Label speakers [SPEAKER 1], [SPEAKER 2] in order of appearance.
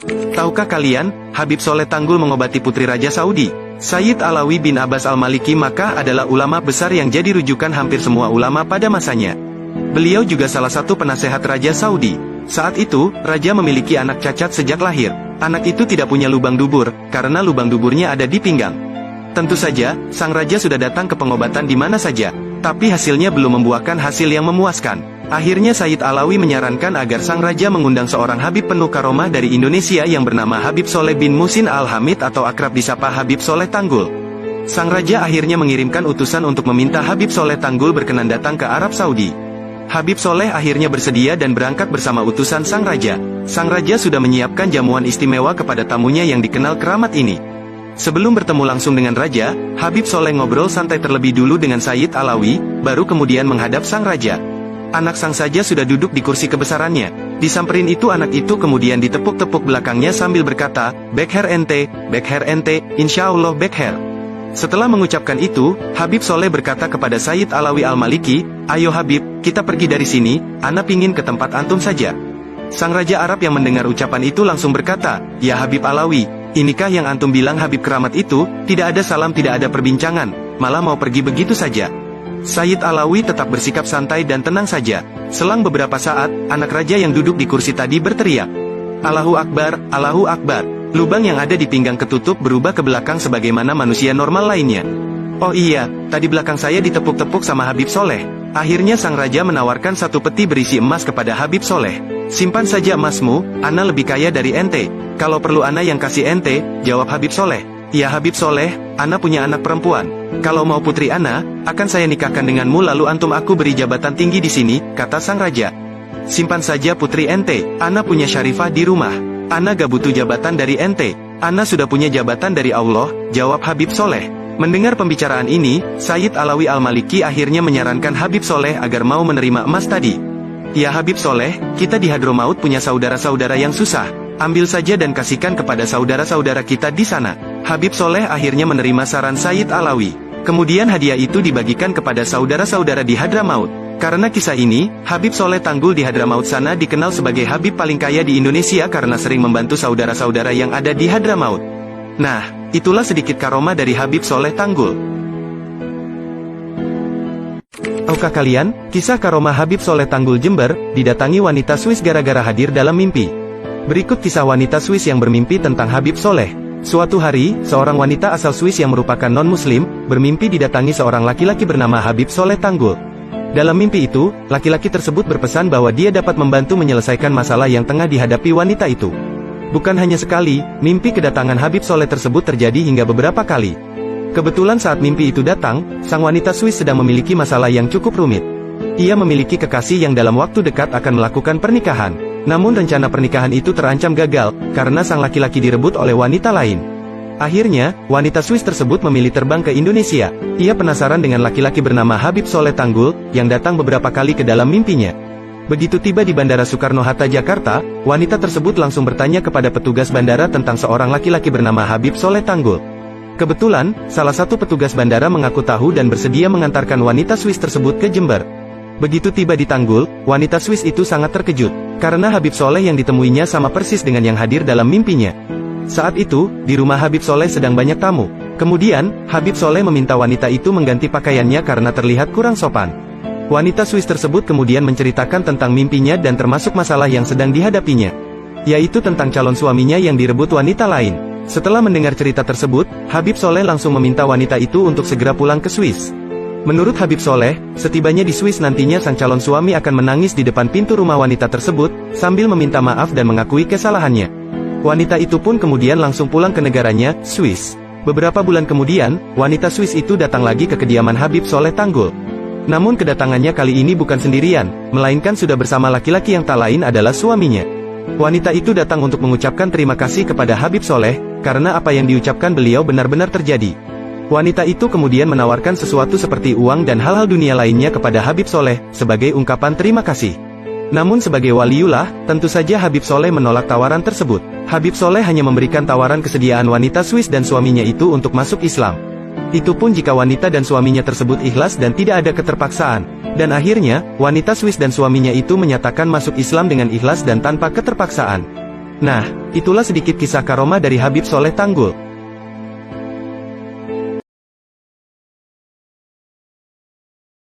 [SPEAKER 1] Tahukah kalian, Habib Soleh Tanggul mengobati putri Raja Saudi? Sayyid Alawi bin Abbas Al-Maliki Makkah adalah ulama besar yang jadi rujukan hampir semua ulama pada masanya. Beliau juga salah satu penasehat Raja Saudi. Saat itu, Raja memiliki anak cacat sejak lahir. Anak itu tidak punya lubang dubur, karena lubang duburnya ada di pinggang. Tentu saja, sang Raja sudah datang ke pengobatan di mana saja, tapi hasilnya belum membuahkan hasil yang memuaskan. Akhirnya Sayyid Alawi menyarankan agar sang Raja mengundang seorang Habib penuh karomah dari Indonesia yang bernama Habib Soleh bin Musin Al-Hamid atau akrab disapa Habib Soleh Tanggul. Sang Raja akhirnya mengirimkan utusan untuk meminta Habib Soleh Tanggul berkenan datang ke Arab Saudi. Habib Soleh akhirnya bersedia dan berangkat bersama utusan sang Raja. Sang Raja sudah menyiapkan jamuan istimewa kepada tamunya yang dikenal keramat ini. Sebelum bertemu langsung dengan Raja, Habib Soleh ngobrol santai terlebih dulu dengan Sayyid Alawi, baru kemudian menghadap sang Raja. Anak sang saja sudah duduk di kursi kebesarannya. Disamperin itu anak itu kemudian ditepuk-tepuk belakangnya sambil berkata, back hair ente, insya Allah back hair. Setelah mengucapkan itu, Habib Soleh berkata kepada Sayyid Alawi Al-Maliki, ayo Habib, kita pergi dari sini, ana pingin ke tempat antum saja. Sang Raja Arab yang mendengar ucapan itu langsung berkata, ya Habib Alawi, inikah yang antum bilang Habib keramat itu, tidak ada salam tidak ada perbincangan, malah mau pergi begitu saja. Sayyid Alawi tetap bersikap santai dan tenang saja. Selang beberapa saat, anak raja yang duduk di kursi tadi berteriak, Allahu Akbar, Allahu Akbar. Lubang yang ada di pinggang ketutup berubah ke belakang sebagaimana manusia normal lainnya. Oh iya, tadi belakang saya ditepuk-tepuk sama Habib Soleh. Akhirnya sang raja menawarkan satu peti berisi emas kepada Habib Soleh. Simpan saja emasmu, ana lebih kaya dari ente. Kalau perlu ana yang kasih ente, jawab Habib Soleh. Ya Habib Soleh, ana punya anak perempuan. Kalau mau putri ana, akan saya nikahkan denganmu lalu antum aku beri jabatan tinggi di sini, kata sang raja. Simpan saja putri ente, ana punya Syarifah di rumah. Ana gak butuh jabatan dari ente, ana sudah punya jabatan dari Allah, jawab Habib Soleh. Mendengar pembicaraan ini, Sayyid Alawi Al-Maliki akhirnya menyarankan Habib Soleh agar mau menerima emas tadi. Ya Habib Soleh, kita di Hadromaut punya saudara-saudara yang susah. Ambil saja dan kasihkan kepada saudara-saudara kita di sana. Habib Soleh akhirnya menerima saran Sayyid Alawi. Kemudian hadiah itu dibagikan kepada saudara-saudara di Hadramaut. Karena kisah ini, Habib Soleh Tanggul di Hadramaut sana dikenal sebagai Habib paling kaya di Indonesia karena sering membantu saudara-saudara yang ada di Hadramaut. Nah, itulah sedikit karomah dari Habib Soleh Tanggul. Tahukah kalian, kisah karomah Habib Soleh Tanggul Jember, didatangi wanita Swiss gara-gara hadir dalam mimpi. Berikut kisah wanita Swiss yang bermimpi tentang Habib Soleh. Suatu hari, seorang wanita asal Swiss yang merupakan non-muslim, bermimpi didatangi seorang laki-laki bernama Habib Soleh Tanggul. Dalam mimpi itu, laki-laki tersebut berpesan bahwa dia dapat membantu menyelesaikan masalah yang tengah dihadapi wanita itu. Bukan hanya sekali, mimpi kedatangan Habib Soleh tersebut terjadi hingga beberapa kali. Kebetulan saat mimpi itu datang, sang wanita Swiss sedang memiliki masalah yang cukup rumit. Ia memiliki kekasih yang dalam waktu dekat akan melakukan pernikahan. Namun rencana pernikahan itu terancam gagal, karena sang laki-laki direbut oleh wanita lain. Akhirnya, wanita Swiss tersebut memilih terbang ke Indonesia. Ia penasaran dengan laki-laki bernama Habib Soleh Tanggul, yang datang beberapa kali ke dalam mimpinya. Begitu tiba di Bandara Soekarno-Hatta, Jakarta, wanita tersebut langsung bertanya kepada petugas bandara tentang seorang laki-laki bernama Habib Soleh Tanggul. Kebetulan, salah satu petugas bandara mengaku tahu dan bersedia mengantarkan wanita Swiss tersebut ke Jember. Begitu tiba di Tanggul, wanita Swiss itu sangat terkejut, karena Habib Soleh yang ditemuinya sama persis dengan yang hadir dalam mimpinya. Saat itu, di rumah Habib Soleh sedang banyak tamu. Kemudian, Habib Soleh meminta wanita itu mengganti pakaiannya karena terlihat kurang sopan. Wanita Swiss tersebut kemudian menceritakan tentang mimpinya dan termasuk masalah yang sedang dihadapinya, yaitu tentang calon suaminya yang direbut wanita lain. Setelah mendengar cerita tersebut, Habib Soleh langsung meminta wanita itu untuk segera pulang ke Swiss. Menurut Habib Soleh, setibanya di Swiss nantinya sang calon suami akan menangis di depan pintu rumah wanita tersebut, sambil meminta maaf dan mengakui kesalahannya. Wanita itu pun kemudian langsung pulang ke negaranya, Swiss. Beberapa bulan kemudian, wanita Swiss itu datang lagi ke kediaman Habib Soleh Tanggul. Namun kedatangannya kali ini bukan sendirian, melainkan sudah bersama laki-laki yang tak lain adalah suaminya. Wanita itu datang untuk mengucapkan terima kasih kepada Habib Soleh, karena apa yang diucapkan beliau benar-benar terjadi. Wanita itu kemudian menawarkan sesuatu seperti uang dan hal-hal dunia lainnya kepada Habib Soleh, sebagai ungkapan terima kasih. Namun sebagai waliullah, tentu saja Habib Soleh menolak tawaran tersebut. Habib Soleh hanya memberikan tawaran kesediaan wanita Swiss dan suaminya itu untuk masuk Islam. Itu pun jika wanita dan suaminya tersebut ikhlas dan tidak ada keterpaksaan. Dan akhirnya, wanita Swiss dan suaminya itu menyatakan masuk Islam dengan ikhlas dan tanpa keterpaksaan. Nah, itulah sedikit kisah karomah dari Habib Soleh Tanggul.